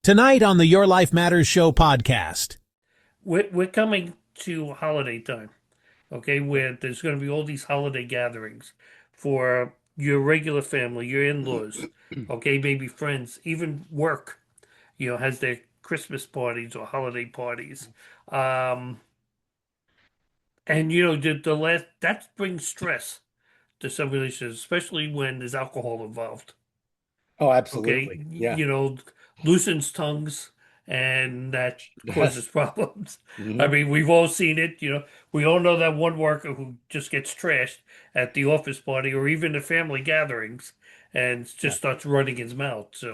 Tonight on the Your Life Matters Show podcast. We're coming to holiday time, okay, where there's going to be all these holiday gatherings for your regular family, your in-laws, okay, maybe friends, even work, has their Christmas parties or holiday parties. Um, and, the last, that brings stress to some relationships, especially when there's alcohol involved. Oh, Okay, absolutely. Yeah. loosens tongues and that causes problems. I Mhm. mean, we've all seen it. We all know that one worker who just gets trashed at the office party or even the family gatherings and Yeah. just starts running his mouth. So,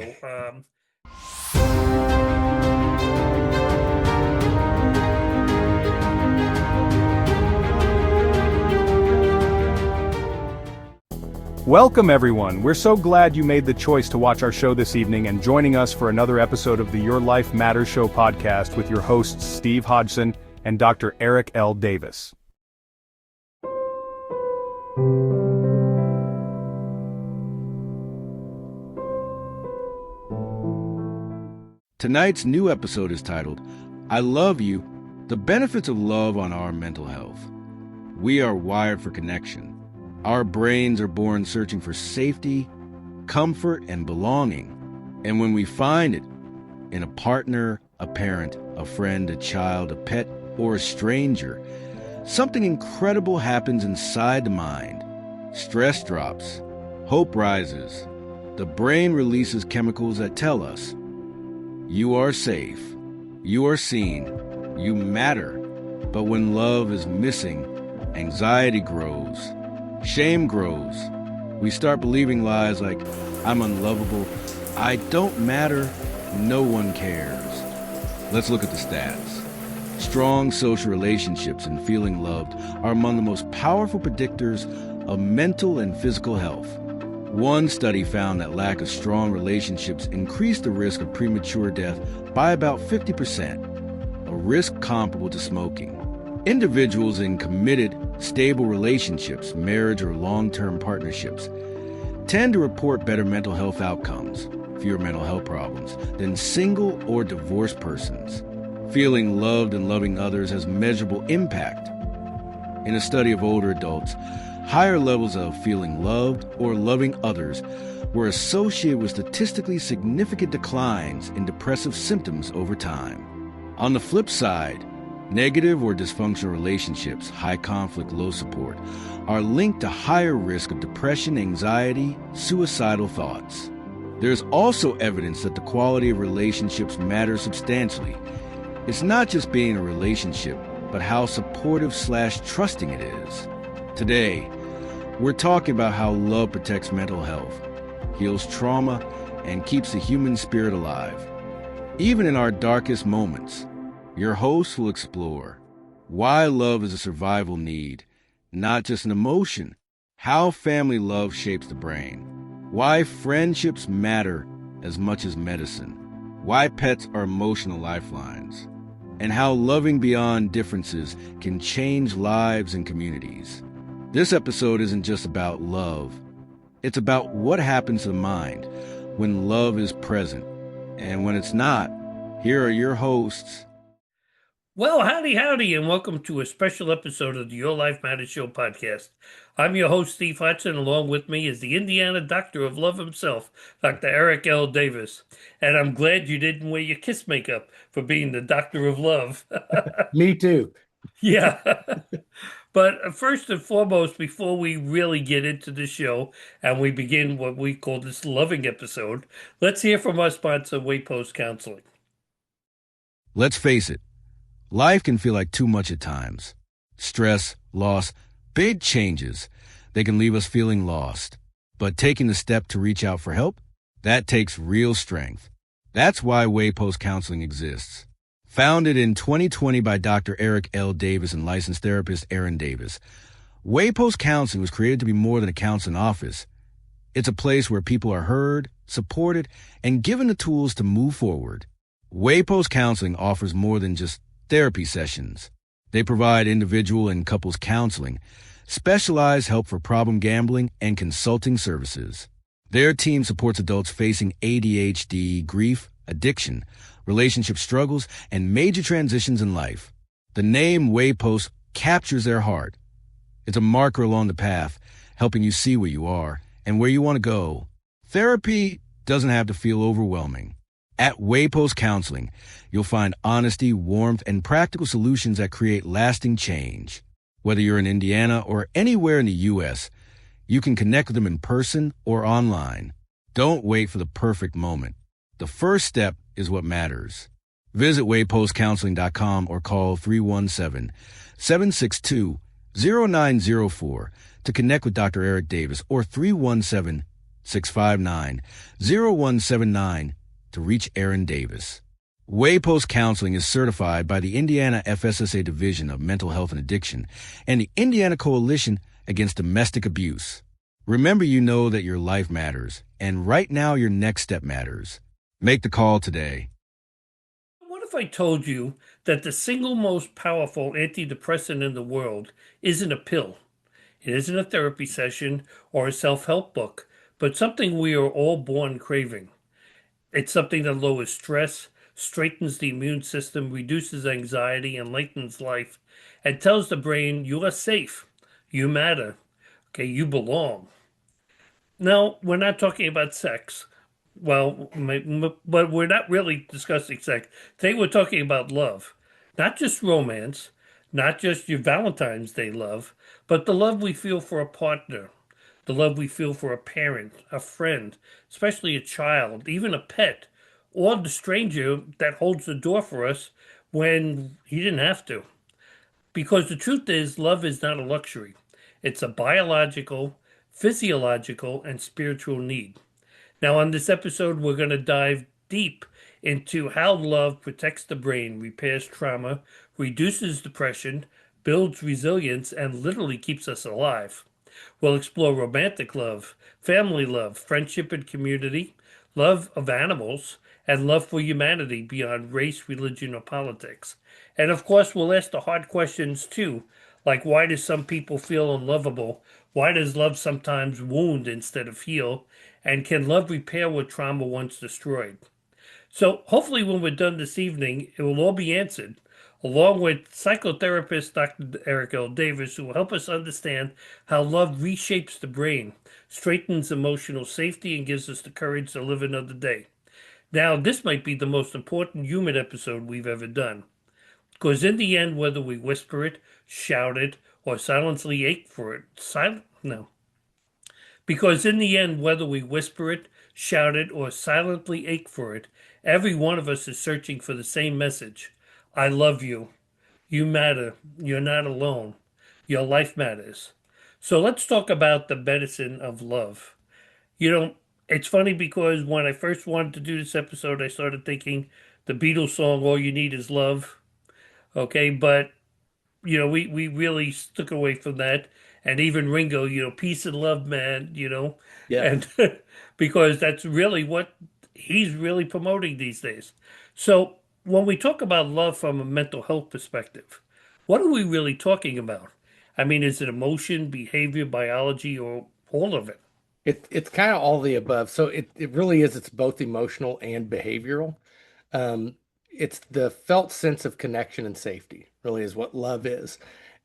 Welcome, everyone. We're so glad you made the choice to watch our show this evening and joining us for another episode of the Your Life Matters Show podcast with your hosts Steve Hodgson and Dr. Eric L. Davis. Tonight's new episode is titled, I Love You, The Benefits of Love on Our Mental Health. We are wired for connection. Our brains are born searching for safety, comfort, and belonging. And when we find it, in a partner, a parent, a friend, a child, a pet, or a stranger, something incredible happens inside the mind. Stress drops, hope rises. The brain releases chemicals that tell us, you are safe, you are seen, you matter. But when love is missing, anxiety grows. Shame grows. We start believing lies like, I'm unlovable, I don't matter, no one cares. Let's look at the stats. Strong social relationships and feeling loved are among the most powerful predictors of mental and physical health. One study found that lack of strong relationships increased the risk of premature death by about 50%, a risk comparable to smoking. Individuals in committed, stable relationships, marriage or long-term partnerships, tend to report better mental health outcomes, fewer mental health problems, than single or divorced persons. Feeling loved and loving others has measurable impact. In a study of older adults, higher levels of feeling loved or loving others were associated with statistically significant declines in depressive symptoms over time. On the flip side, negative or dysfunctional relationships, high conflict, low support, are linked to higher risk of depression, anxiety, suicidal thoughts. There's also evidence that the quality of relationships matters substantially. It's not just being in a relationship, but how supportive/trusting it is. Today, we're talking about how love protects mental health, heals trauma, and keeps the human spirit alive. Even in our darkest moments, your host will explore why love is a survival need, not just an emotion, how family love shapes the brain, why friendships matter as much as medicine, why pets are emotional lifelines, and how loving beyond differences can change lives and communities. This episode isn't just about love. It's about what happens to the mind when love is present. And when it's not, here are your hosts. well, howdy, and welcome to a special episode of the Your Life Matters Show podcast. I'm your host, Steve Hodgson. Along with me is the Indiana Doctor of Love himself, Dr. Eric L. Davis. And I'm glad you didn't wear your kiss makeup for being the Doctor of Love. Me too. Yeah. But first and foremost, before we really get into the show and we begin what we call this loving episode, let's hear from our sponsor, Waypost Counseling. Let's face it, life can feel like too much at times. Stress, loss, big changes. They can leave us feeling lost. But taking the step to reach out for help, that takes real strength. That's why Waypost Counseling exists. Founded in 2020 by Dr. Eric L. Davis and licensed therapist Aaron Davis, Waypost Counseling was created to be more than a counseling office. It's a place where people are heard, supported, and given the tools to move forward. Waypost Counseling offers more than just therapy sessions. They provide individual and couples counseling, specialized help for problem gambling, and consulting services. Their team supports adults facing ADHD, grief, addiction, relationship struggles, and major transitions in life. The name Waypost captures their heart. It's a marker along the path, helping you see where you are and where you want to go. Therapy doesn't have to feel overwhelming. At Waypost Counseling, you'll find honesty, warmth, and practical solutions that create lasting change. Whether you're in Indiana or anywhere in the U.S., you can connect with them in person or online. Don't wait for the perfect moment. The first step is what matters. Visit waypostcounseling.com or call 317-762-0904 to connect with Dr. Eric Davis, or 317-659-0179 to reach Aaron Davis. Waypost Counseling is certified by the Indiana FSSA Division of Mental Health and Addiction and the Indiana Coalition Against Domestic Abuse. Remember, you know that your life matters, and right now your next step matters. Make the call today. What if I told you that the single most powerful antidepressant in the world isn't a pill? It isn't a therapy session or a self-help book, but something we are all born craving. It's something that lowers stress, straightens the immune system, reduces anxiety, and lightens life, and tells the brain you are safe, you matter, okay, you belong. Now, we're not talking about sex. Well, but we're not really discussing sex. Today we're talking about love. Not just romance, not just your Valentine's Day love, but the love we feel for a partner, the love we feel for a parent, a friend, especially a child, even a pet, or the stranger that holds the door for us when he didn't have to. Because the truth is, love is not a luxury. It's a biological, physiological, and spiritual need. Now, on this episode, we're going to dive deep into how love protects the brain, repairs trauma, reduces depression, builds resilience, and literally keeps us alive. We'll explore romantic love, family love, friendship and community, love of animals, and love for humanity beyond race, religion, or politics. And of course, we'll ask the hard questions too, like why do some people feel unlovable? Why does love sometimes wound instead of heal? And can love repair what trauma once destroyed? So hopefully when we're done this evening, it will all be answered, along with psychotherapist Dr. Eric L. Davis, who will help us understand how love reshapes the brain, strengthens emotional safety, and gives us the courage to live another day. Now, this might be the most important human episode we've ever done. Because in the end, whether we whisper it, shout it, or silently ache for it, Because in the end, whether we whisper it, shout it, or silently ache for it, every one of us is searching for the same message. I love you. You matter. You're not alone. Your life matters. So let's talk about the medicine of love. You know, it's funny because when I first wanted to do this episode, I started thinking the Beatles song, All You Need Is Love. Okay, but we really stuck away from that. And even Ringo, peace and love, man, Yeah. and because that's really what he's really promoting these days. So when we talk about love from a mental health perspective, what are we really talking about? I mean, is it emotion, behavior, biology, or all of it? It's kind of all the above. So it really is. It's both emotional and behavioral. It's the felt sense of connection and safety, really, is what love is.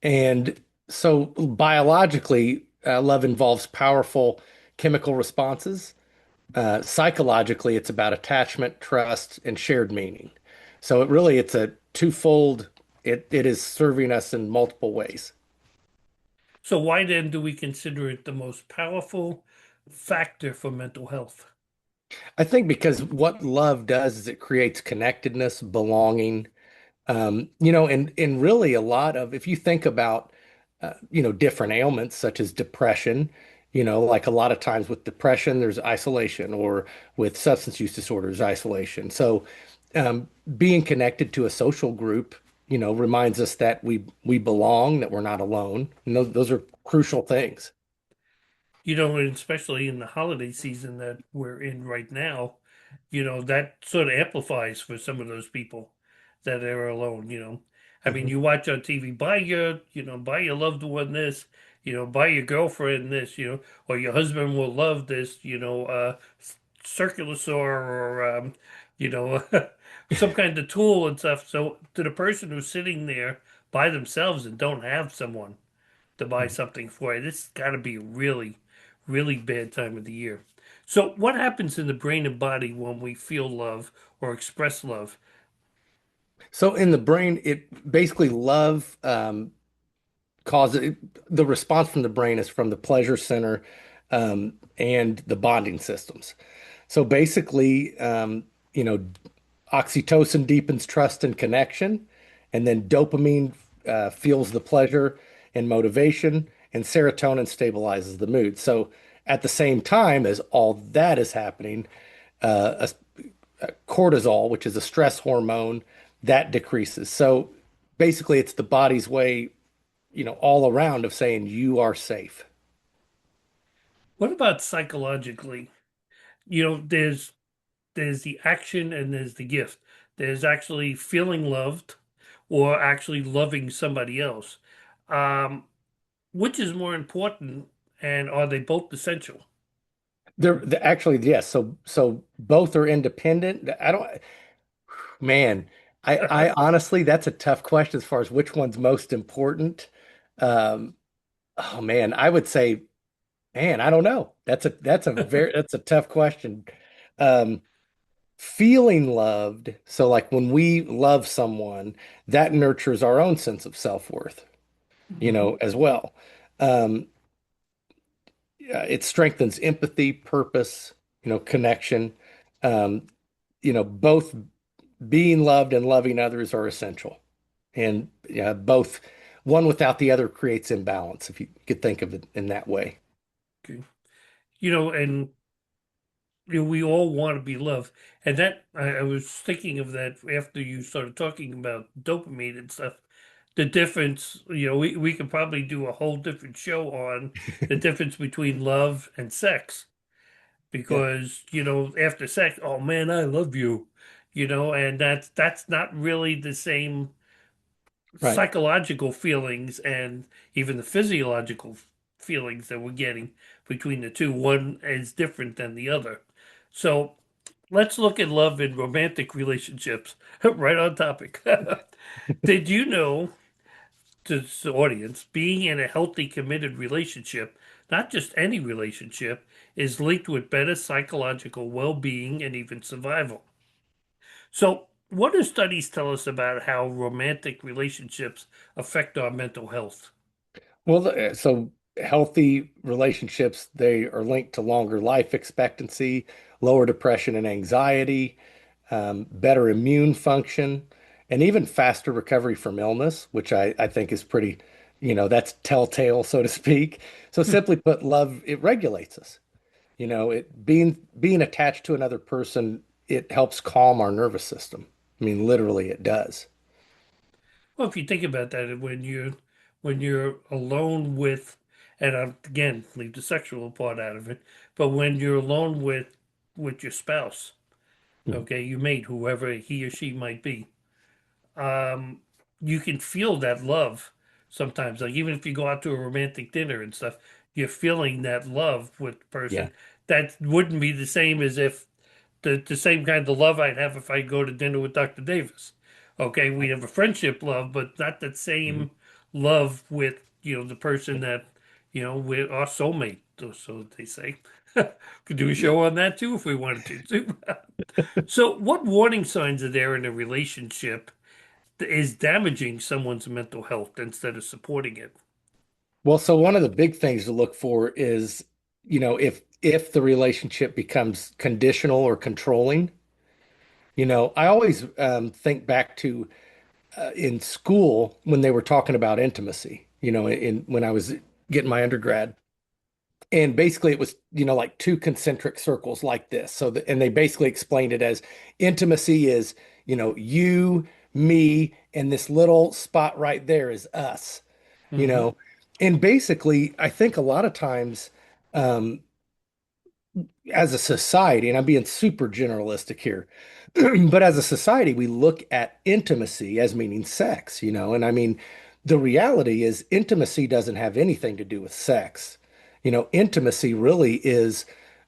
And so biologically, love involves powerful chemical responses. Psychologically, it's about attachment, trust, and shared meaning. So it's a twofold. It is serving us in multiple ways. So why then do we consider it the most powerful factor for mental health? I think because what love does is it creates connectedness, belonging, and really a lot of, if you think about, different ailments such as depression, like a lot of times with depression, there's isolation, or with substance use disorders, isolation. So, being connected to a social group, reminds us that we belong, that we're not alone. And those are crucial things. And especially in the holiday season that we're in right now, that sort of amplifies for some of those people that are alone. I mean, Mhm. you watch on TV, buy your loved one this, buy your girlfriend this, or your husband will love this, circular saw or you know, some kind of tool and stuff. So to the person who's sitting there by themselves and don't have someone to buy something for you, this has got to be a really, really bad time of the year. So what happens in the brain and body when we feel love or express love? So in the brain, it basically love causes the response from the brain is from the pleasure center and the bonding systems. So basically, oxytocin deepens trust and connection, and then dopamine fuels the pleasure and motivation, and serotonin stabilizes the mood. So at the same time as all that is happening, cortisol, which is a stress hormone, that decreases. So basically, it's the body's way, all around of saying you are safe. What about psychologically? There's the action and there's the gift. There's actually feeling loved or actually loving somebody else. Um, which is more important, and are they both essential? Actually, yes. So both are independent. I don't, man, I honestly, that's a tough question as far as which one's most important. Um, oh man, I would say, man, I don't know. That's a tough question. Um, Feeling loved, so like when we love someone, that nurtures our own sense of self-worth, Mhm. as well. Um, it strengthens empathy, purpose, connection. Um, both being loved and loving others are essential. And yeah, both one without the other creates imbalance, if you could think of it in that way. Okay. And we all want to be loved. And that I was thinking of that after you started talking about dopamine and stuff. The difference, we could probably do a whole different show on the difference between love and sex. Yeah, Because, after sex, oh man, I love you, and that's not really the same right. psychological feelings and even the physiological feelings that we're getting between the two. One is different than the other. So let's look at love in romantic relationships. Right on topic. Did you know, to the audience, being in a healthy, committed relationship, not just any relationship, is linked with better psychological well being and even survival? So, what do studies tell us about how romantic relationships affect our mental health? Well, so healthy relationships, they are linked to longer life expectancy, lower depression and anxiety, better immune function, and even faster recovery from illness, which I think is pretty, that's telltale, so to speak. So Hmm. simply put, love, it regulates us. It being attached to another person, it helps calm our nervous system. I mean, literally, it does. Well, if you think about that, when you're alone with, and again, leave the sexual part out of it, but when you're alone with your spouse, Mhm. okay, your mate, whoever he or she might be, um, you can feel that love sometimes. Like even if you go out to a romantic dinner and stuff, you're feeling that love with the Yeah, person. That wouldn't be the same as if the same kind of love I'd have if I go to dinner with Dr. Davis. Okay, we right. have a friendship love, but not that Mhm. same love with the person that with our soulmate, so they say. Could do a Yeah. show on that too if we wanted to. So, what warning signs are there in a relationship that is damaging someone's mental health instead of supporting it? Well, so one of the big things to look for is, if the relationship becomes conditional or controlling. I always think back to in school when they were talking about intimacy. In when I was getting my undergrad, and basically it was like two concentric circles like this. And they basically explained it as intimacy is you, me, and this little spot right there is us. you Hmm. know and basically I think a lot of times um as a society, and I'm being super generalistic here, but as a society we look at intimacy as meaning sex, and I mean the reality is intimacy doesn't have anything to do with sex. Intimacy really is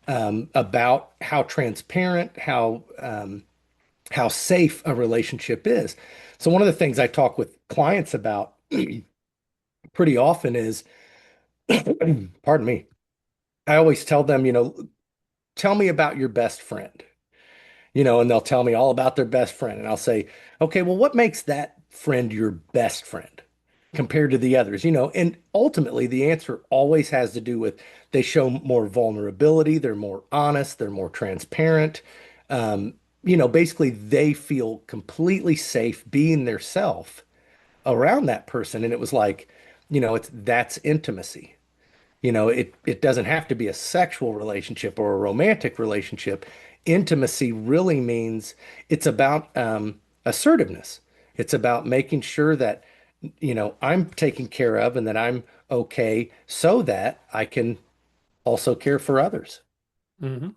about how transparent, how how safe a relationship is. So one of the things I talk with clients about pretty often is, pardon me, I always tell them, tell me about your best friend, and they'll tell me all about their best friend. And I'll say, okay, well, what makes that friend your best friend compared to the others? And ultimately the answer always has to do with they show more vulnerability, they're more honest, they're more transparent. Basically they feel completely safe being their self around that person. And it was like, that's intimacy. It doesn't have to be a sexual relationship or a romantic relationship. Intimacy really means it's about assertiveness. It's about making sure that, I'm taken care of and that I'm okay so that I can also care for others. Hmm.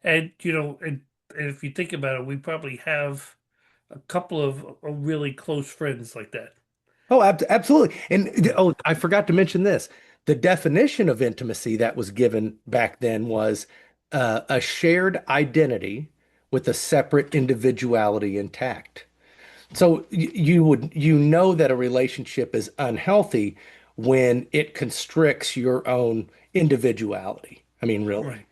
And and if you think about it, we probably have a couple of really close friends like that. Oh, absolutely. And oh, I forgot to mention this. The definition of intimacy that was given back then was a shared identity with a separate individuality intact. So you know that a relationship is unhealthy when it constricts your own individuality. I mean, really. Right.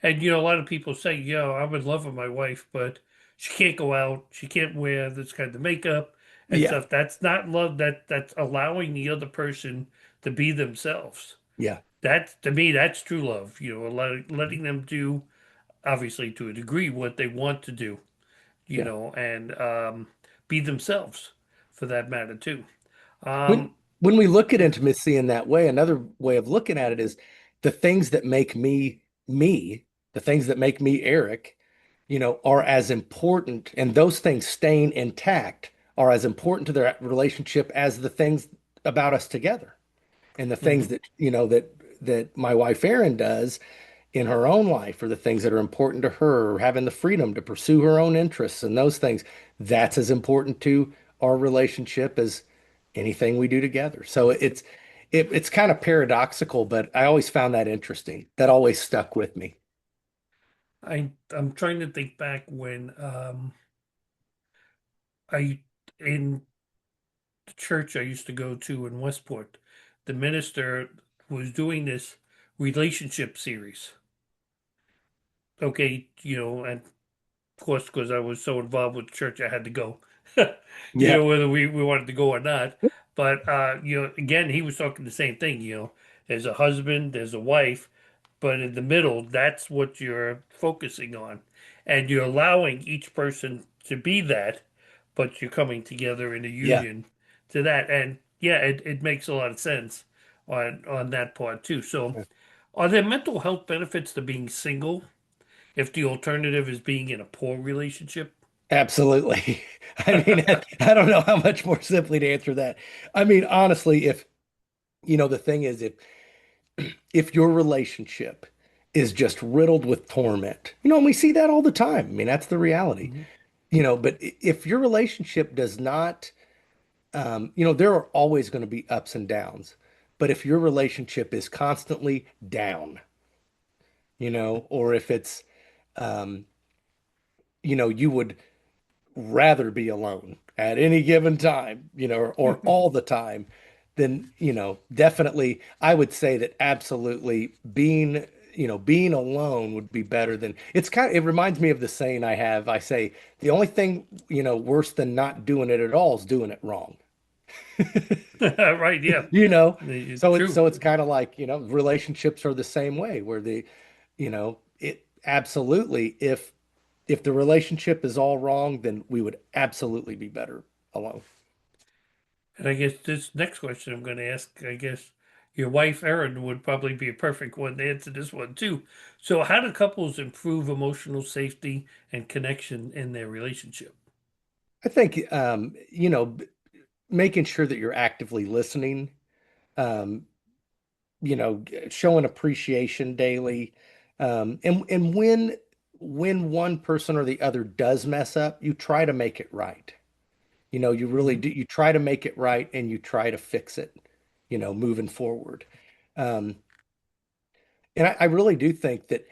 And a lot of people say, I'm in love with my wife, but she can't go out, she can't wear this kind of makeup and Yeah, stuff. That's not love. That's allowing the other person to be themselves. yeah, That's to me, that's true love. Letting them do, obviously to a degree, what they want to do. yeah. And be themselves, for that matter too. When Um, when we look at intimacy in that way, another way of looking at it is the things that make me me, the things that make me Eric, are as important, and those things staying intact are as important to their relationship as the things about us together. And the things mhm. that, that my wife Erin does in her own life, or the things that are important to her, or having the freedom to pursue her own interests and those things, that's as important to our relationship as anything we do together. So it's kind of paradoxical, but I always found that interesting. That always stuck with me. I'm trying to think back when I in the church I used to go to in Westport, the minister was doing this relationship series. Okay, and of course, because I was so involved with the church, I had to go. Yeah, Whether we wanted to go or not. But again, he was talking the same thing. There's a husband, there's a wife, but in the middle, that's what you're focusing on, and you're allowing each person to be that, but you're coming together in a yeah. union to that. And yeah, it makes a lot of sense on that part too. So, are there mental health benefits to being single if the alternative is being in a poor relationship? Absolutely. I mean, I don't know how much more simply to answer that. I mean, honestly, if the thing is, if your relationship is just riddled with torment, and we see that all the time. I mean, that's the reality. Mhm. But if your relationship does not, there are always going to be ups and downs. But if your relationship is constantly down, or if it's, um, you would rather be alone at any given time, or all the time, then, definitely I would say that absolutely being alone would be better than it reminds me of the saying I have. I say the only thing, worse than not doing it at all is doing it wrong. Right, yeah. You know, so it's True. so it's kind of like, relationships are the same way where it absolutely if the relationship is all wrong, then we would absolutely be better alone. And I guess this next question I'm going to ask, I guess your wife, Erin, would probably be a perfect one to answer this one too. So, how do couples improve emotional safety and connection in their relationship? I think making sure that you're actively listening, um, showing appreciation daily, and when one person or the other does mess up, you try to make it right. You really Hmm. do. You try to make it right and you try to fix it, moving forward. Um, and I really do think that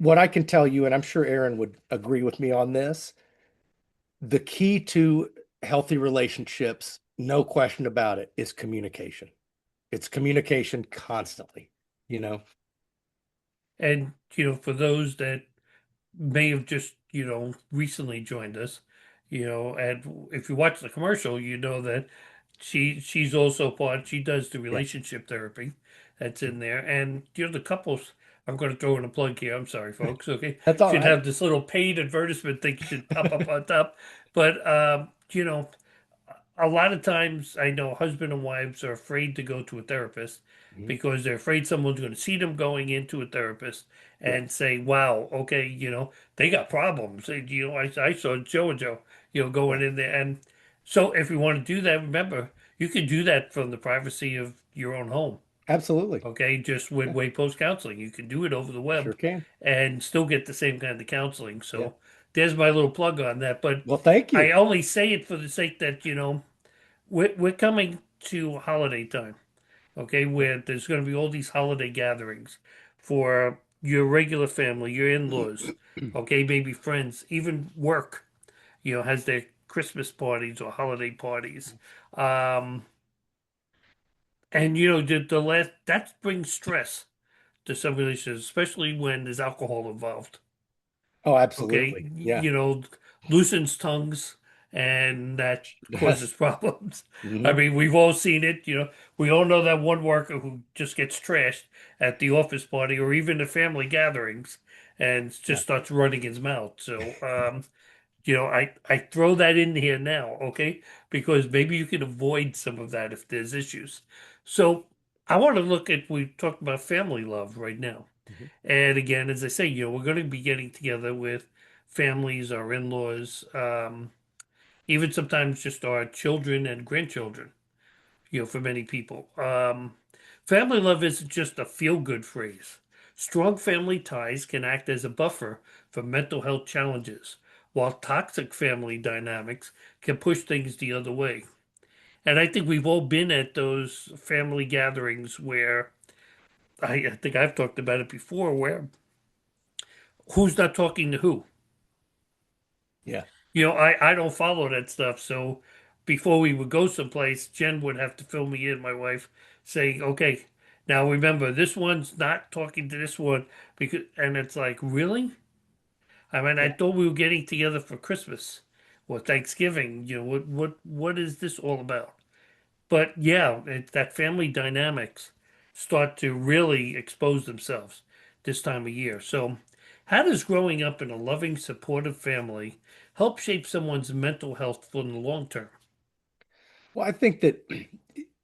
what I can tell you, and I'm sure Aaron would agree with me on this, the key to healthy relationships, no question about it, is communication. It's communication constantly, you know? And, for those that may have just, recently joined us, and if you watch the commercial, you know that she's also she does the Yeah. relationship therapy that's in there. And, the couples, I'm going to throw in a plug here. I'm sorry, folks. Okay. That's all Should right. have this little paid advertisement thing should pop up on top. But, a lot of times I know husband and wives are afraid to go to a therapist Mhm. because they're afraid someone's going to see them going into a therapist Yeah, and say, wow, okay, they got problems. I saw Joe and Joe, going yeah, in there. And so if you want to do that, remember, you can do that from the privacy of your own home. absolutely. Okay. Just with Yeah, way post counseling, you can do it over the sure web can. and still get the same kind of counseling. Yeah. So there's my little plug on that. But Well, thank I you. only say it for the sake that, we're coming to holiday time, okay, where there's going to be all these holiday gatherings for your regular family, your in-laws, okay, maybe friends, even work, has their Christmas parties or holiday parties. Um, and the last that brings stress to some relationships, especially when there's alcohol involved. Oh, Okay, absolutely. Yeah. loosens tongues and that Yes. causes problems. I Hmm. mean, we've all seen it. We all know that one worker who just gets trashed at the office party or even the family gatherings and Yeah. just starts running his mouth. So, I throw that in here now, okay, because maybe you can avoid some of that if there's issues. So, I want to look at, we talked about family love right now. Mhm. And again, as I say, we're going to be getting together with families, our in-laws, even sometimes just our children and grandchildren, for many people. Family love isn't just a feel-good phrase. Strong family ties can act as a buffer for mental health challenges, while toxic family dynamics can push things the other way. And I think we've all been at those family gatherings where I think I've talked about it before, where who's not talking to who? Yeah. I don't follow that stuff. So before we would go someplace, Jen would have to fill me in, my wife, saying, okay, now remember, this one's not talking to this one because, and it's like, really? I mean, I Yeah. thought we were getting together for Christmas or Thanksgiving. What is this all about? But yeah, that family dynamics start to really expose themselves this time of year. So, how does growing up in a loving, supportive family help shape someone's mental health for the long term? Well, I think that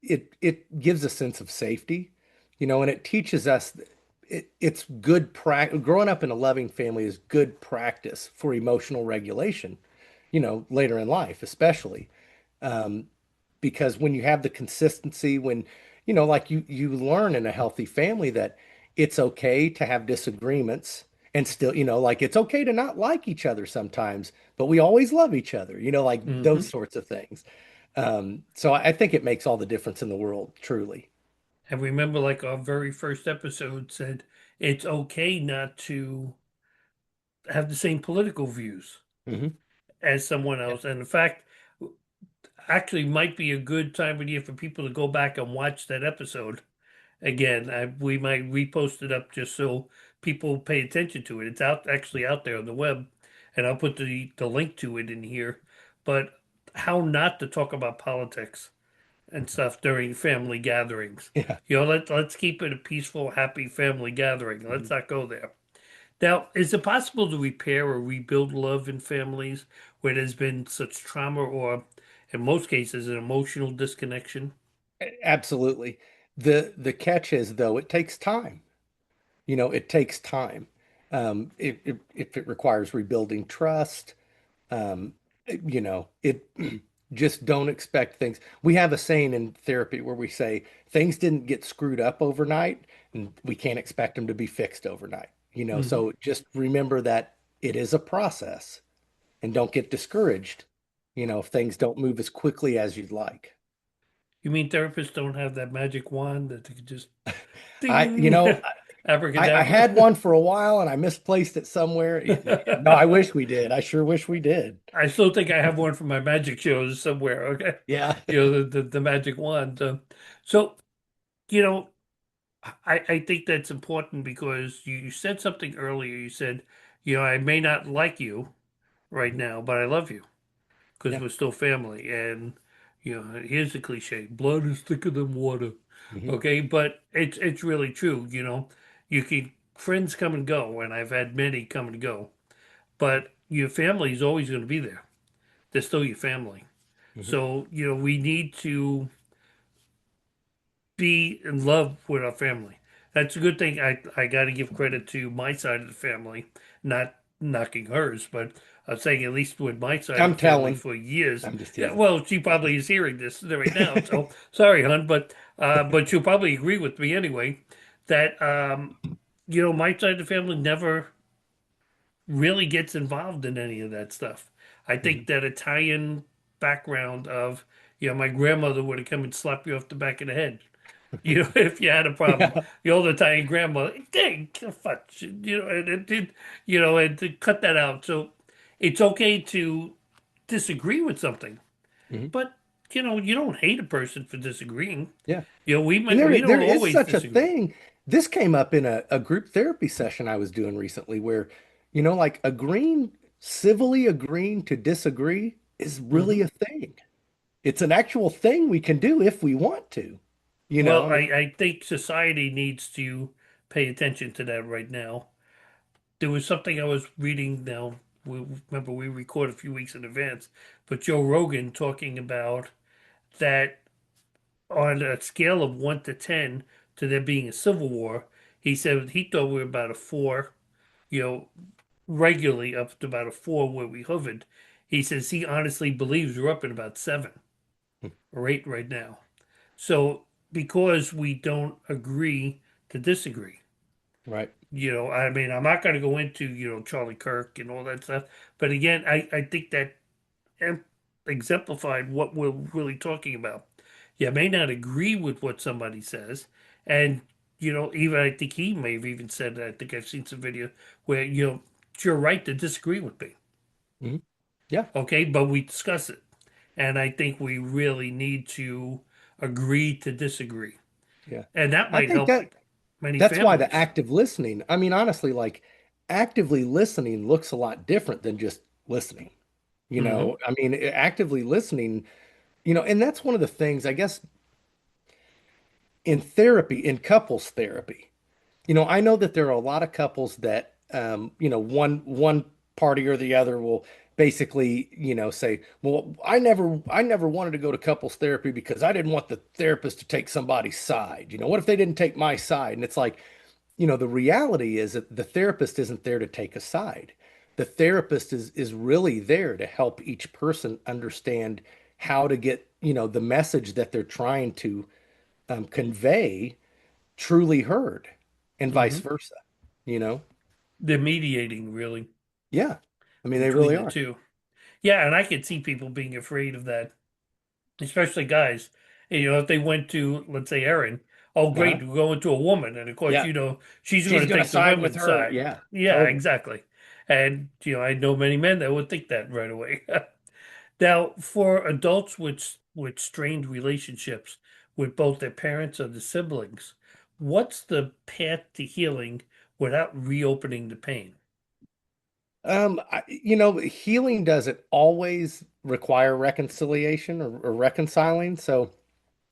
it gives a sense of safety, and it teaches us it's good practice. Growing up in a loving family is good practice for emotional regulation, later in life, especially. Um, because when you have the consistency, when, like you learn in a healthy family that it's okay to have disagreements and still, like it's okay to not like each other sometimes, but we always love each other, like those Hmm. sorts of things. So I think it makes all the difference in the world, truly. And remember, like our very first episode said, it's okay not to have the same political views Hmm. as someone Yeah. else. And in fact, actually might be a good time of year for people to go back and watch that episode again. We might repost it up just so people pay attention to it. It's actually out there on the web, and I'll put the link to it in here. But how not to talk about politics and stuff during family gatherings. Yeah. Let's keep it a peaceful, happy family gathering. Let's Mhm. not go there. Now, is it possible to repair or rebuild love in families where there's been such trauma or, in most cases, an emotional disconnection? Absolutely. The catch is though, it takes time. It takes time. If it requires rebuilding trust, um, it just don't expect things. We have a saying in therapy where we say things didn't get screwed up overnight, and we can't expect them to be fixed overnight. Hmm. So just remember that it is a process, and don't get discouraged, if things don't move as quickly as you'd like. You mean therapists don't have that magic wand that they could just I, ding? I Abracadabra. had one for a while and I misplaced it somewhere. No, I wish we did. I sure wish we did. I still think I have one from my magic shows somewhere. Okay, Yeah. the magic wand. So you know, I think that's important because you said something earlier. You said, I may not like you right Mhm. now, but I love you because Yeah. we're still family. And here's the cliche: blood is thicker than water. Mhm. Okay, but it's really true. You can friends come and go, and I've had many come and go, but your family is always going to be there. They're still your family. Mhm. So we need to be in love with our family. That's a good thing. I got to give credit to my side of the family, not knocking hers, but I'm saying at least with my side of I'm the family telling. for years. I'm just Yeah, teasing. well, she probably is hearing this right now, so sorry, hon, but she'll probably agree with me anyway that my side of the family never really gets involved in any of that stuff. I Mhm. think that Italian background of my grandmother would have come and slapped you off the back of the head if you had a problem. Yeah. The old Italian grandmother, dang, fuck, and it did, and to cut that out. So it's okay to disagree with something, Mhm. but you don't hate a person for disagreeing. Yeah. We And might, there we there don't is always such a disagree. thing. This came up in a group therapy session I was doing recently where, like civilly agreeing to disagree is really Hmm. a thing. It's an actual thing we can do if we want to. Well, I mean, I think society needs to pay attention to that right now. There was something I was reading now. Remember, we record a few weeks in advance, but Joe Rogan talking about that on a scale of 1 to 10 to there being a civil war, he said he thought we were about a four, you know, regularly up to about a four where we hovered. He says he honestly believes we're up at about 7 or 8 right now. So because we don't agree to disagree, right. I mean, I'm not going to go into, Charlie Kirk and all that stuff. But again, I think that exemplified what we're really talking about. You may not agree with what somebody says, and even I think he may have even said that. I think I've seen some video where it's your right to disagree with me, Mhm. Yeah. okay, but we discuss it, and I think we really need to agree to disagree, Yeah. and that I might think help that many that's why the families. active listening, I mean, honestly, like actively listening looks a lot different than just listening. Hmm. I mean, actively listening, and that's one of the things, I guess, in therapy, in couples therapy. I know that there are a lot of couples that, one party or the other will basically, say, "Well, I never wanted to go to couples therapy because I didn't want the therapist to take somebody's side. What if they didn't take my side?" And it's like, the reality is that the therapist isn't there to take a side. The therapist is really there to help each person understand how to get, the message that they're trying to convey truly heard and vice Hmm. versa, you know? They're mediating really Yeah. I mean, they between really the are. two. Yeah, and I could see people being afraid of that, especially guys. If they went to, let's say, Erin, oh, Uh-huh. great, we're going to a woman. And of course, Yeah. she's going She's to going to take the side with women's her. side. Yeah, Yeah, totally. exactly. And, I know many men that would think that right away. Now, for adults with strained relationships with both their parents or the siblings, what's the path to healing without reopening the pain? Healing doesn't always require reconciliation or reconciling. So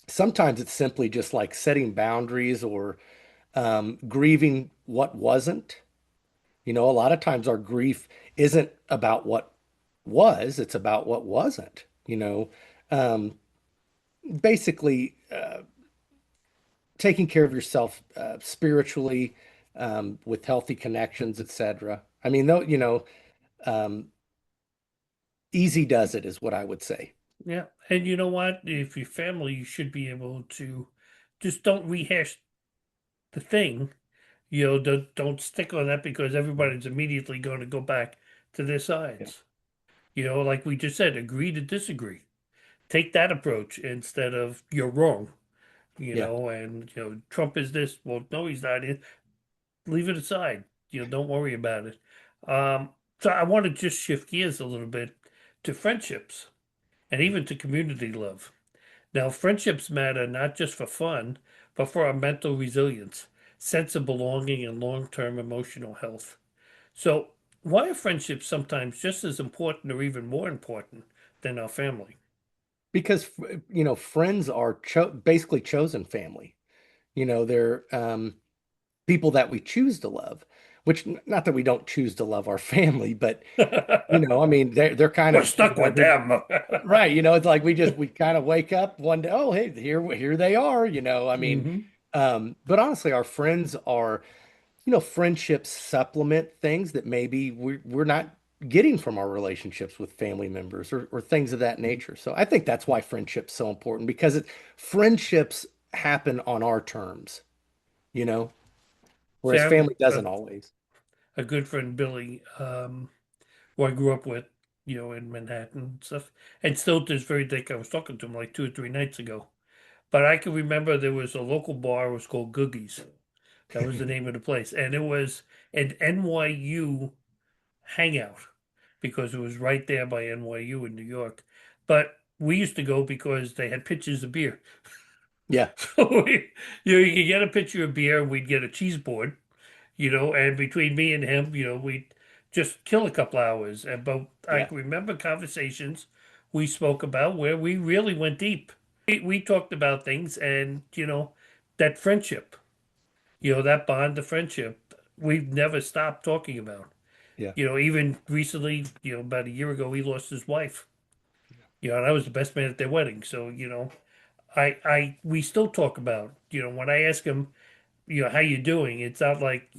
sometimes it's simply just like setting boundaries or grieving what wasn't. A lot of times our grief isn't about what was, it's about what wasn't. Um, Basically, taking care of yourself spiritually, with healthy connections, etc. I mean, though, um, easy does it is what I would say. Yeah, and you know what? If your family, you should be able to just don't rehash the thing. Don't stick on that because everybody's immediately going to go back to their Yeah. sides. Like we just said, agree to disagree. Take that approach instead of you're wrong. Yeah. And Trump is this. Well, no, he's not. leave it aside. Don't worry about it. So I want to just shift gears a little bit to friendships and even to community love. Now, friendships matter not just for fun, but for our mental resilience, sense of belonging, and long-term emotional health. So, why are friendships sometimes just as important or even more important than our family? Because friends are basically chosen family. They're people that we choose to love, which not that we don't choose to love our family, but I mean, they're kind We're of, stuck with them. right. It's like we kind of wake up one day, oh, hey, here they are. I mean, Hmm. but honestly, our friends are, friendships supplement things that maybe we're not getting from our relationships with family members or things of that nature. So I think that's why friendship's so important because friendships happen on our terms, you know, See, whereas I have family doesn't always. a good friend, Billy, who I grew up with, in Manhattan and stuff, and still to this very day, I was talking to him like 2 or 3 nights ago. But I can remember there was a local bar, it was called Googie's. That was the name of the place. And it was an NYU hangout because it was right there by NYU in New York. But we used to go because they had pitchers of beer. Yeah, So you could get a pitcher of beer, we'd get a cheese board, and between me and him, we'd just kill a couple hours. And but I yeah, can remember conversations we spoke about where we really went deep. We talked about things and, that friendship, that bond of friendship, we've never stopped talking about. yeah, Even recently, about a year ago, he lost his wife. And I was the best man at their wedding. So, we still talk about, when I ask him, how you doing? It's not like,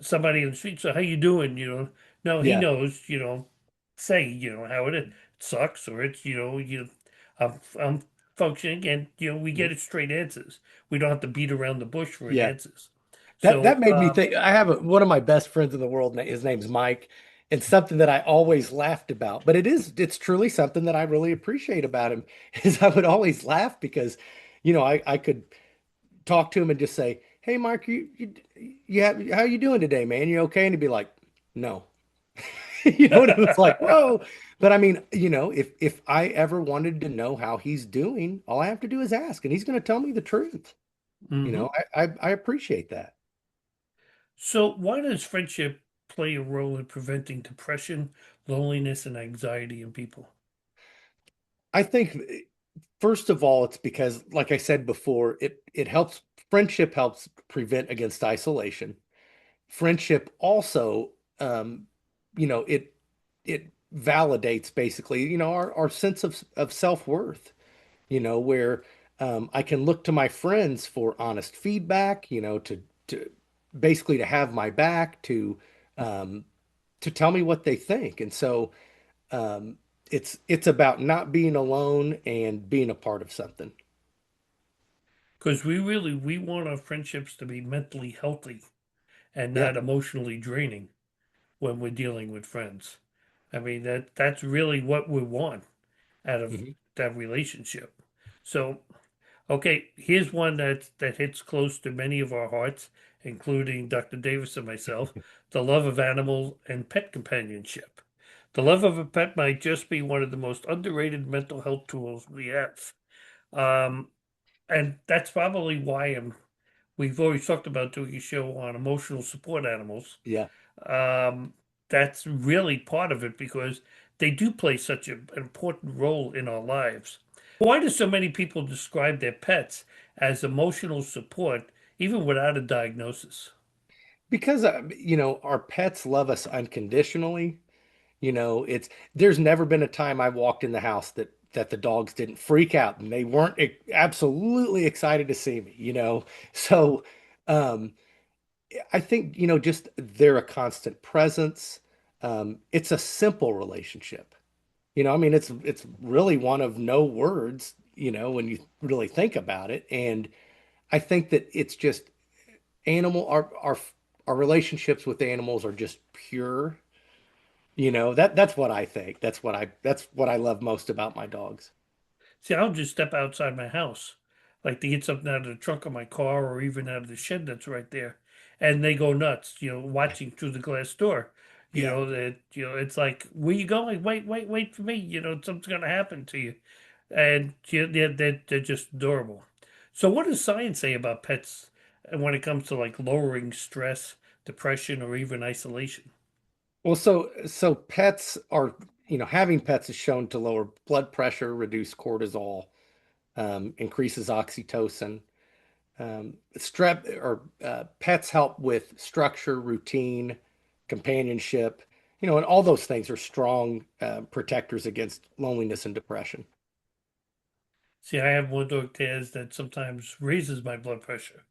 somebody in the street, so how you doing? No, he yeah, knows, say, how it is. It sucks or it's, I'm functioning and, we yeah. get it straight answers. We don't have to beat around the bush for Yeah. answers. That So, made me think. I have one of my best friends in the world. His name's Mike, and something that I always laughed about. But it's truly something that I really appreciate about him is I would always laugh because, I could talk to him and just say, "Hey, Mark, how you doing today, man? You okay?" And he'd be like, "No." And it was like, "Whoa." But I mean, if I ever wanted to know how he's doing, all I have to do is ask, and he's going to tell me the truth. mhm. I appreciate that. So why does friendship play a role in preventing depression, loneliness, and anxiety in people? I think first of all, it's because, like I said before, it helps. Friendship helps prevent against isolation. Friendship also, um, it validates basically, our sense of self-worth. Where I can look to my friends for honest feedback. To basically to have my back um, to tell me what they think, and so um, it's about not being alone and being a part of something. Because we want our friendships to be mentally healthy and Yeah. not emotionally draining when we're dealing with friends. I mean that's really what we want out of Mhm. that relationship. So, okay, here's one that hits close to many of our hearts, including Dr. Davis and myself, the love of animal and pet companionship. The love of a pet might just be one of the most underrated mental health tools we have. Um, and that's probably why we've always talked about doing a show on emotional support animals. Yeah. Um, that's really part of it because they do play such an important role in our lives. Why do so many people describe their pets as emotional support even without a diagnosis? Because our pets love us unconditionally. There's never been a time I walked in the house that the dogs didn't freak out and they weren't absolutely excited to see me. So um I think, just they're a constant presence. It's a simple relationship. I mean, it's really one of no words, when you really think about it. And I think that it's just animal our relationships with animals are just pure. That's what I think. That's what I love most about my dogs. See, I'll just step outside my house, like to get something out of the trunk of my car or even out of the shed that's right there. and they go nuts, watching through the glass door. Yeah. It's like, where you going? Wait for me. Something's gonna happen to you, and they're just adorable. So, what does science say about pets when it comes to like lowering stress, depression, or even isolation? Well, so pets are, having pets is shown to lower blood pressure, reduce cortisol, increases oxytocin. Strep or pets help with structure, routine, companionship, and all those things are strong protectors against loneliness and depression. See, I have one dog, Taz, that sometimes raises my blood pressure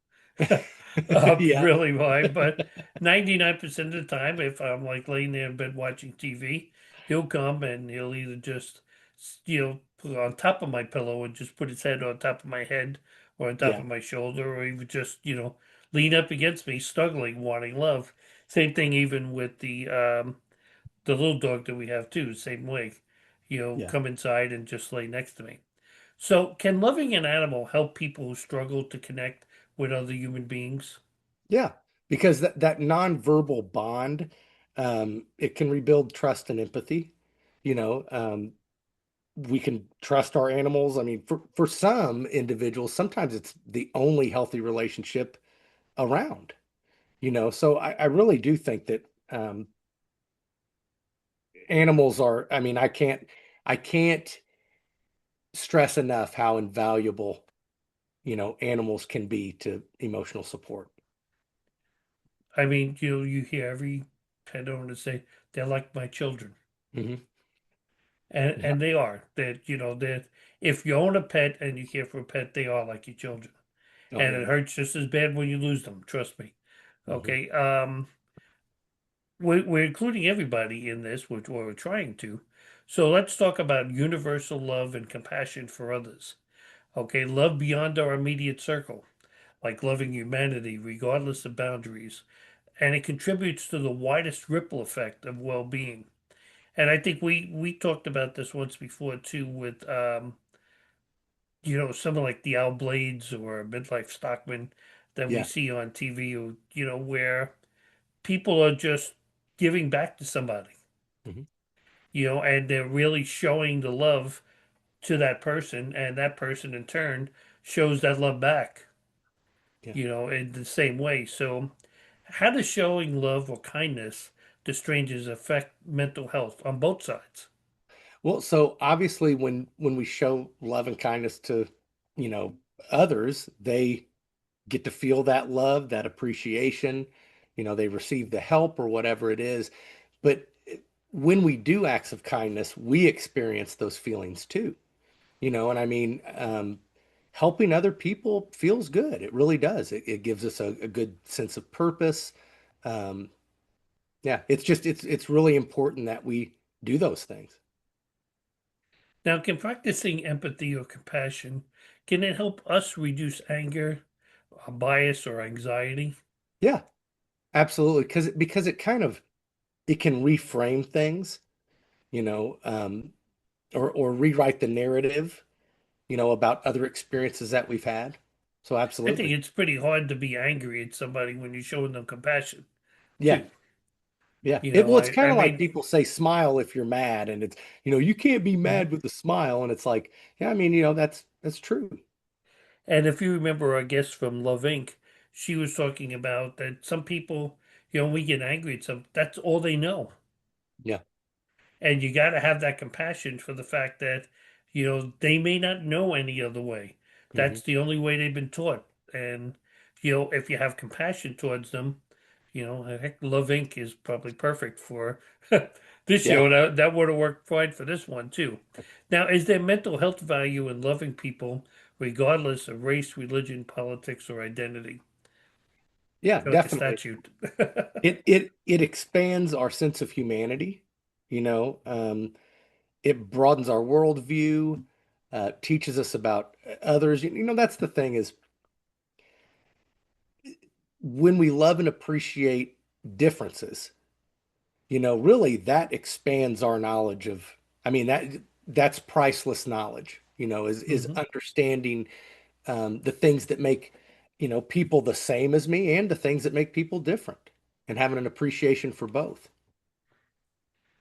up Yeah, really high. But 99% of the time, if I'm like laying there in bed watching TV, he'll come and he'll either just, put on top of my pillow and just put his head on top of my head or on top yeah, of my shoulder, or even just, lean up against me, snuggling, wanting love. Same thing even with the little dog that we have too, same way. yeah, Come inside and just lay next to me. So, can loving an animal help people who struggle to connect with other human beings? yeah. Because that nonverbal bond, it can rebuild trust and empathy. You know, we can trust our animals. I mean, for some individuals, sometimes it's the only healthy relationship around. So I really do think that animals are, I mean, I can't stress enough how invaluable, animals can be to emotional support. I mean, you hear every pet owner say they're like my children, Hmm. and Yeah. and they are. That if you own a pet and you care for a pet, they are like your children, Oh and yeah. it hurts just as bad when you lose them. Trust me. Hmm. Okay. We're including everybody in this, which we're trying to. So let's talk about universal love and compassion for others. Okay, love beyond our immediate circle, like loving humanity regardless of boundaries, and it contributes to the widest ripple effect of well-being. And I think we talked about this once before too, with someone like the Al Blades or Midlife Stockman that we Yeah. see on TV, where people are just giving back to somebody, Hmm. and they're really showing the love to that person, and that person in turn shows that love back, Yeah. in the same way. So, how does showing love or kindness to strangers affect mental health on both sides? Well, so obviously when we show love and kindness to, you know, others, they get to feel that love, that appreciation, they receive the help or whatever it is. But when we do acts of kindness, we experience those feelings too, and I mean, helping other people feels good. It really does. It gives us a good sense of purpose. Um, yeah, it's really important that we do those things. Now, can practicing empathy or compassion can it help us reduce anger, bias, or anxiety? Yeah, absolutely. Because it can reframe things, you know, um, or rewrite the narrative, about other experiences that we've had. So I think absolutely. it's pretty hard to be angry at somebody when you're showing them compassion, Yeah. too. Yeah. Well, it's kind I of like mean, people say smile if you're mad, and it's, you can't be mad with a smile. And it's like, yeah, I mean, that's true. and if you remember our guest from Love Inc., she was talking about that some people, we get angry at some, that's all they know. Yeah. And you got to have that compassion for the fact that, they may not know any other way. Hmm. That's the only way they've been taught. And, if you have compassion towards them, heck, Love Inc. is probably perfect for this Yeah. show. That would have worked fine for this one, too. Now, is there mental health value in loving people regardless of race, religion, politics, or identity? Yeah, Like a definitely. statute. It expands our sense of humanity, you know. It broadens our worldview, teaches us about others. That's the thing is when we love and appreciate differences, really that expands our knowledge of, I mean, that's priceless knowledge, is Mhm. understanding the things that make people the same as me and the things that make people different and having an appreciation for both.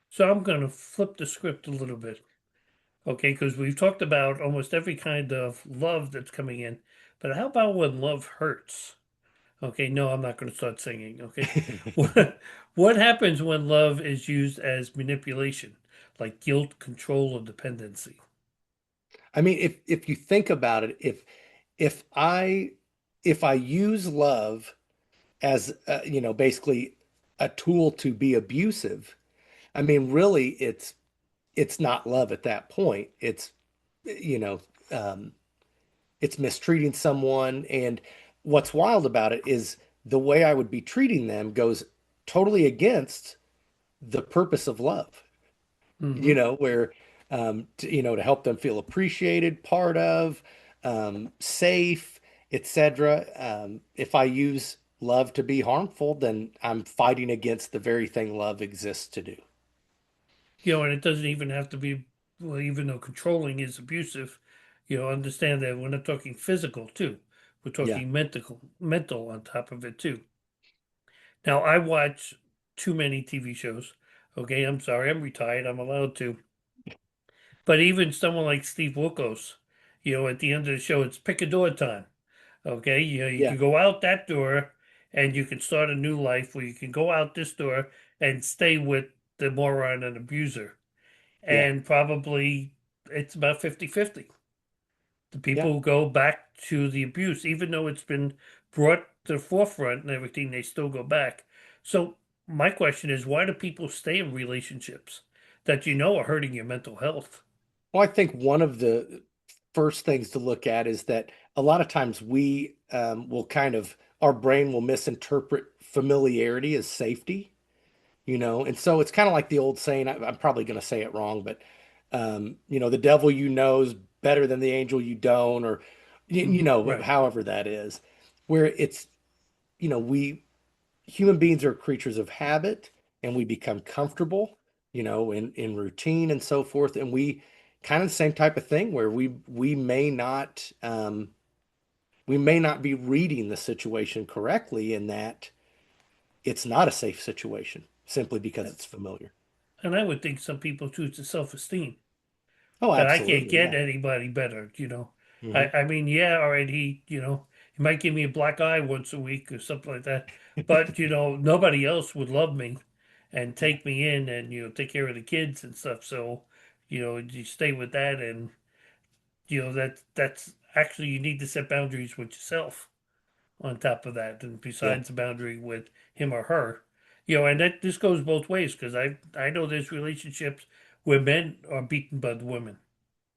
So I'm going to flip the script a little bit, okay? Because we've talked about almost every kind of love that's coming in, but how about when love hurts? Okay, no, I'm not going to start singing, okay? What happens when love is used as manipulation, like guilt, control, or dependency? I mean, if you think about it, if I if I use love as basically a tool to be abusive, I mean, really, it's not love at that point. You know, um, it's mistreating someone. And what's wild about it is the way I would be treating them goes totally against the purpose of love, Hmm. where, to help them feel appreciated, part of, safe, etc. If I use love to be harmful, then I'm fighting against the very thing love exists to do. And it doesn't even have to be, well, even though controlling is abusive, understand that we're not talking physical too. We're Yeah. talking mental on top of it too. Now, I watch too many TV shows. Okay, I'm sorry, I'm retired. I'm allowed to. But even someone like Steve Wilkos, at the end of the show, it's pick a door time. Okay, you Yeah. can go out that door and you can start a new life, or you can go out this door and stay with the moron and abuser. Yeah. And probably it's about 50-50. The Yeah. people who go back to the abuse, even though it's been brought to the forefront and everything, they still go back. So my question is, why do people stay in relationships that are hurting your mental health? Well, I think one of the first things to look at is that a lot of times we will our brain will misinterpret familiarity as safety, and so it's kind of like the old saying, I'm probably going to say it wrong, but, the devil you know is better than the angel you don't, or, Right. however that is, where it's, we human beings are creatures of habit and we become comfortable, in routine and so forth. And we kind of the same type of thing where we may not be reading the situation correctly in that it's not a safe situation simply because it's familiar. And I would think some people choose the self-esteem Oh, that I can't absolutely. get Yeah. anybody better. Hmm. I mean, yeah, all right, he might give me a black eye once a week or something like that, but nobody else would love me and Yeah. take me in and take care of the kids and stuff. So, you stay with that, and that's actually you need to set boundaries with yourself on top of that, and Yeah. besides the boundary with him or her, and that this goes both ways because I know there's relationships where men are beaten by the women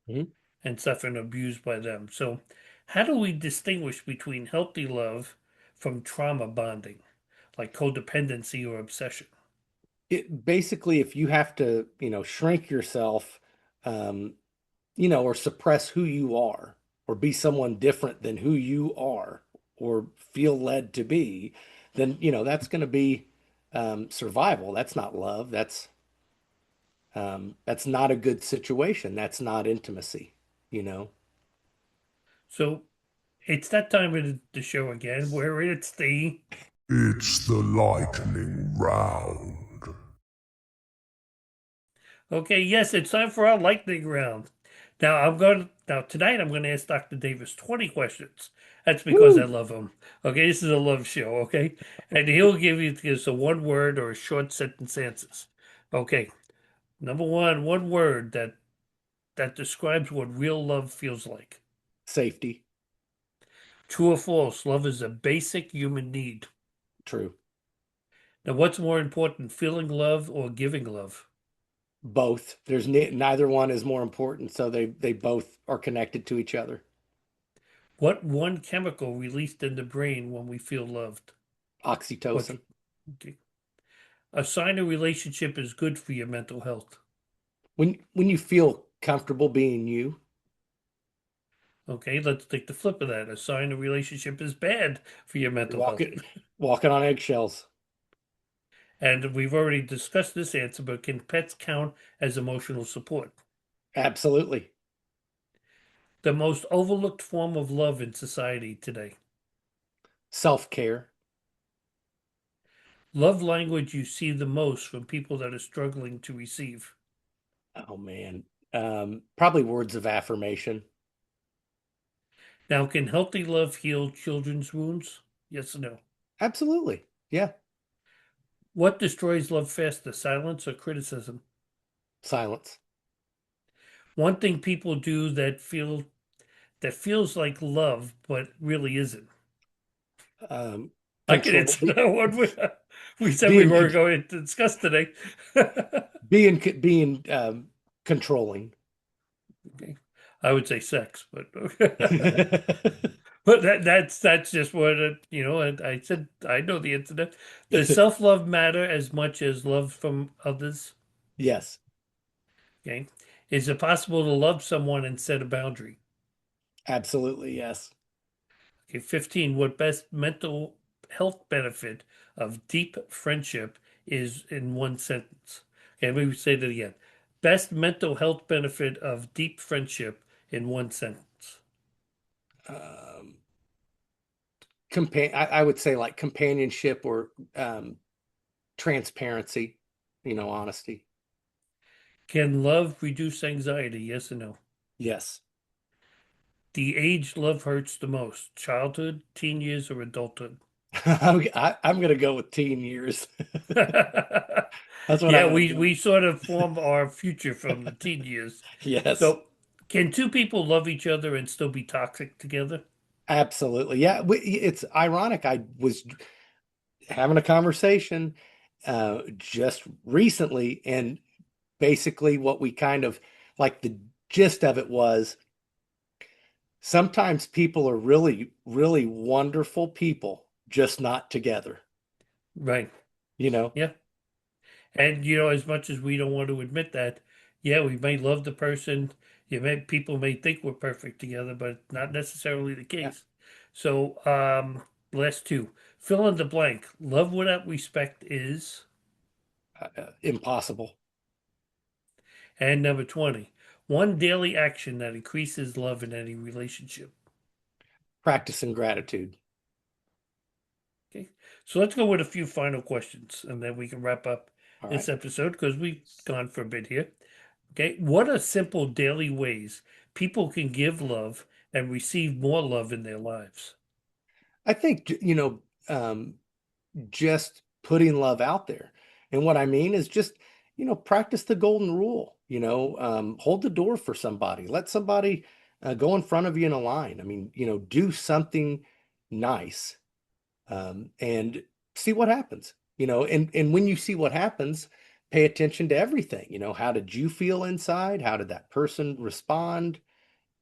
Mhm. and suffering abused by them. So, how do we distinguish between healthy love from trauma bonding, like codependency or obsession? It basically, if you have to, shrink yourself, um, or suppress who you are, or be someone different than who you are, or feel led to be, then that's going to be survival. That's not love. That's not a good situation. That's not intimacy. You know. So, it's that time of the show again where it's the It's the lightning round. okay, yes, it's time for our lightning round. Now tonight I'm going to ask Dr. Davis 20 questions. That's because I Woo! love him. Okay, this is a love show, okay? And he'll give you just a one word or a short sentence answers. Okay. Number one word that describes what real love feels like. Safety. True or false, love is a basic human need. True. Now what's more important, feeling love or giving love? Both. Neither one is more important, so they both are connected to each other. What one chemical released in the brain when we feel loved? What Oxytocin. okay. A sign a relationship is good for your mental health. When you feel comfortable being you. Okay, let's take the flip of that. A sign a relationship is bad for your You're mental health. walking on eggshells. And we've already discussed this answer, but can pets count as emotional support? Absolutely. The most overlooked form of love in society today. Self-care. Love language you see the most from people that are struggling to receive. Oh man. Probably words of affirmation. Now, can healthy love heal children's wounds? Yes or no? Absolutely. Yeah. What destroys love faster, silence or criticism? Silence. One thing people do that feels like love, but really isn't. I can Control. answer that one. We said we Being were going to discuss today. being controlling. Okay. I would say sex, but but that's just what I said. I know the incident. Does self-love matter as much as love from others? Yes. Okay. Is it possible to love someone and set a boundary? Absolutely. Yes. Okay. 15. What best mental health benefit of deep friendship is in one sentence? Okay, let me say that again. Best mental health benefit of deep friendship in one sentence. Um, I would say like companionship or transparency, honesty. Can love reduce anxiety? Yes or no? Yes. The age love hurts the most, childhood, teen years, or adulthood? I'm going to go with teen years. That's what I'm Yeah, going to we go. sort of form our future from the teen years. Yes, So, can two people love each other and still be toxic together? absolutely. Yeah, it's ironic. I was having a conversation just recently, and basically what we kind of like the gist of it was sometimes people are really, really wonderful people, just not together, Right. you know? Yeah. And as much as we don't want to admit that, yeah, we may love the person. People may think we're perfect together, but not necessarily the Yeah. case. So, last two. Fill in the blank. Love without respect is, Impossible. and number 20. One daily action that increases love in any relationship. Practicing gratitude. Okay. So let's go with a few final questions and then we can wrap up All this right. episode because we've gone for a bit here. Okay. What are simple daily ways people can give love and receive more love in their lives? I think, just putting love out there. And what I mean is just, practice the golden rule, hold the door for somebody, let somebody go in front of you in a line. I mean, do something nice and see what happens, and when you see what happens, pay attention to everything. How did you feel inside? How did that person respond?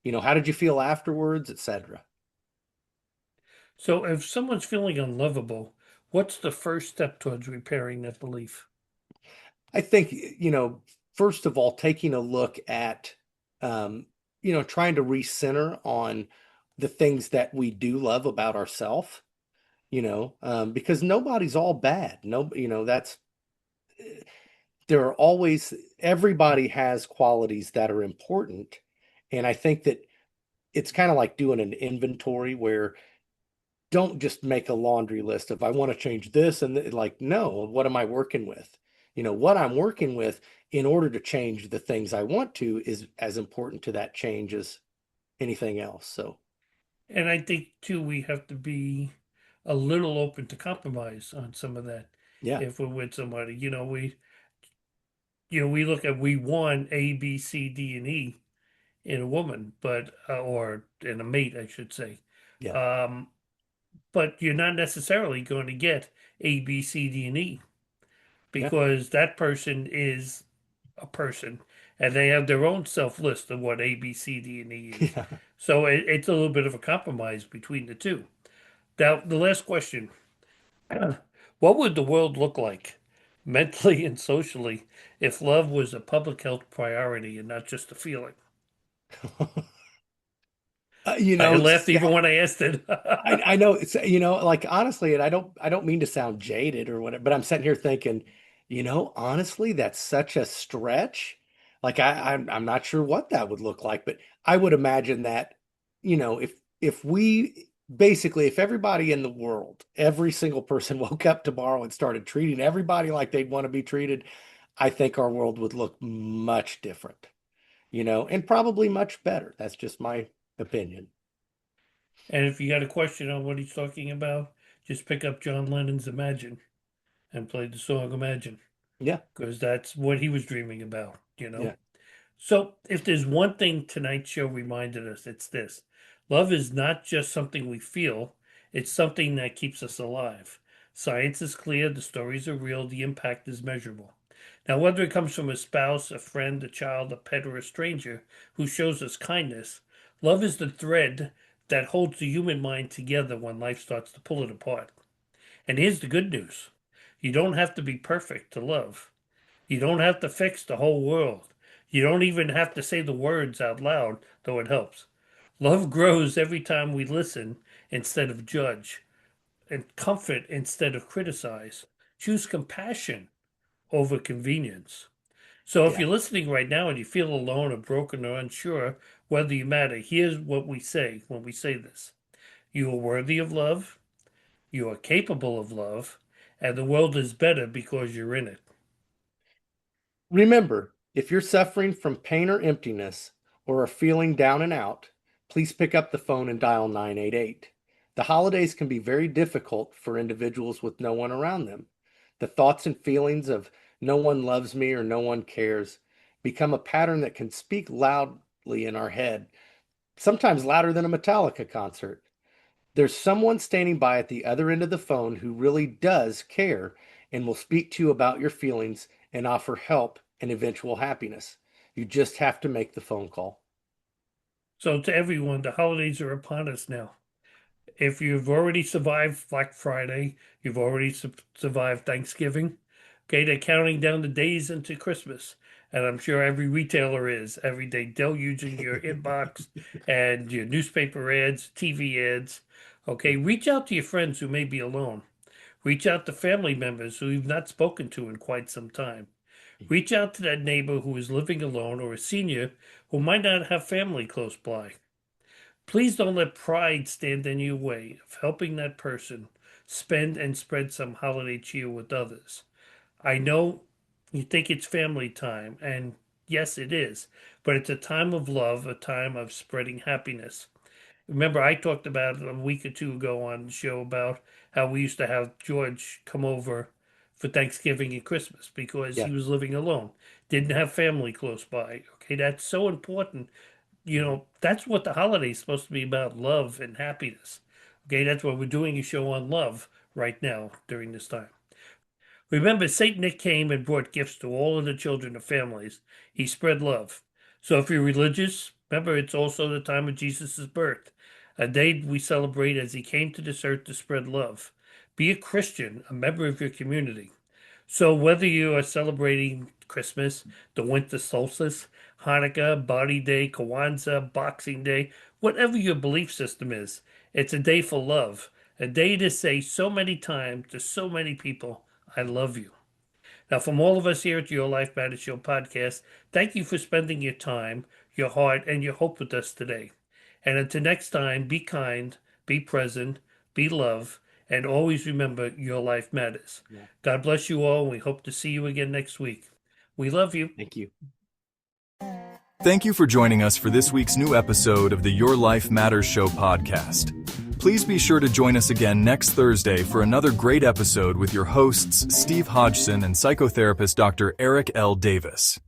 How did you feel afterwards, etc. So if someone's feeling unlovable, what's the first step towards repairing that belief? I think, first of all, taking a look at, trying to recenter on the things that we do love about ourselves, because nobody's all bad. No, there are always, everybody has qualities that are important. And I think that it's kind of like doing an inventory where don't just make a laundry list of I want to change this and like no, what am I working with? What I'm working with in order to change the things I want to is as important to that change as anything else. So And I think too, we have to be a little open to compromise on some of that yeah, if we're with somebody. We look at we want A, B, C, D, and E in a woman, but or in a mate, I should say. yeah, Um, but you're not necessarily going to get A, B, C, D, and E yeah, because that person is a person and they have their own self list of what A, B, C, D, and E is. yeah. So it's a little bit of a compromise between the two. Now, the last question. What would the world look like mentally and socially if love was a public health priority and not just a feeling? I laughed See, even when I asked it. I know it's like honestly, and I don't mean to sound jaded or whatever, but I'm sitting here thinking, honestly, that's such a stretch. Like I'm not sure what that would look like, but I would imagine that, if we basically, if everybody in the world, every single person woke up tomorrow and started treating everybody like they'd want to be treated, I think our world would look much different, and probably much better. That's just my opinion. And if you got a question on what he's talking about, just pick up John Lennon's Imagine and play the song Imagine, Yeah, because that's what he was dreaming about, yeah, So, if there's one thing tonight's show reminded us, it's this: love is not just something we feel, it's something that keeps us alive. Science is clear, the stories are real, the impact is measurable. Now, whether it comes from a spouse, a friend, a child, a pet, or a stranger who shows us kindness, love is the thread that holds the human mind together when life starts to pull it apart. And here's the good news: you don't have to be perfect to love. You don't have to fix the whole world. You don't even have to say the words out loud, though it helps. Love grows every time we listen instead of judge, and comfort instead of criticize. Choose compassion over convenience. So if yeah. you're listening right now and you feel alone or broken or unsure whether you matter, here's what we say when we say this: you are worthy of love, you are capable of love, and the world is better because you're in it. Remember, if you're suffering from pain or emptiness or are feeling down and out, please pick up the phone and dial 988. The holidays can be very difficult for individuals with no one around them. The thoughts and feelings of no one loves me or no one cares become a pattern that can speak loudly in our head, sometimes louder than a Metallica concert. There's someone standing by at the other end of the phone who really does care and will speak to you about your feelings and offer help and eventual happiness. You just have to make the phone call. So to everyone, the holidays are upon us now. If you've already survived Black Friday, you've already survived Thanksgiving. Okay, they're counting down the days into Christmas. And I'm sure every retailer is every day deluging your inbox and your newspaper ads, TV ads. Okay, reach out to your friends who may be alone. Reach out to family members who you've not spoken to in quite some time. Reach out to that neighbor who is living alone or a senior who might not have family close by. Please don't let pride stand in your way of helping that person spend and spread some holiday cheer with others. I know you think it's family time, and yes, it is, but it's a time of love, a time of spreading happiness. Remember, I talked about it a week or two ago on the show about how we used to have George come over for Thanksgiving and Christmas because Yeah. he was living alone, didn't have family close by. Okay, that's so important. That's what the holiday is supposed to be about: love and happiness. Okay, that's why we're doing a show on love right now during this time. Remember, Saint Nick came and brought gifts to all of the children of families. He spread love. So if you're religious, remember it's also the time of Jesus' birth, a day we celebrate as he came to this earth to spread love. Be a Christian, a member of your community. So whether you are celebrating Christmas, the winter solstice, Hanukkah, Body Day, Kwanzaa, Boxing Day, whatever your belief system is, it's a day for love, a day to say so many times to so many people, I love you. Now, from all of us here at Your Life Matters Show podcast, thank you for spending your time, your heart, and your hope with us today. And until next time, be kind, be present, be love, and always remember your life matters. Yeah. God bless you all. And we hope to see you again next week. We love you. Thank you. Thank you for joining us for this week's new episode of the Your Life Matters Show podcast. Please be sure to join us again next Thursday for another great episode with your hosts, Steve Hodgson and psychotherapist Dr. Eric L. Davis.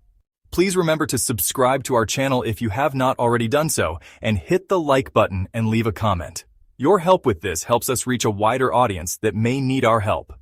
Please remember to subscribe to our channel if you have not already done so, and hit the like button and leave a comment. Your help with this helps us reach a wider audience that may need our help.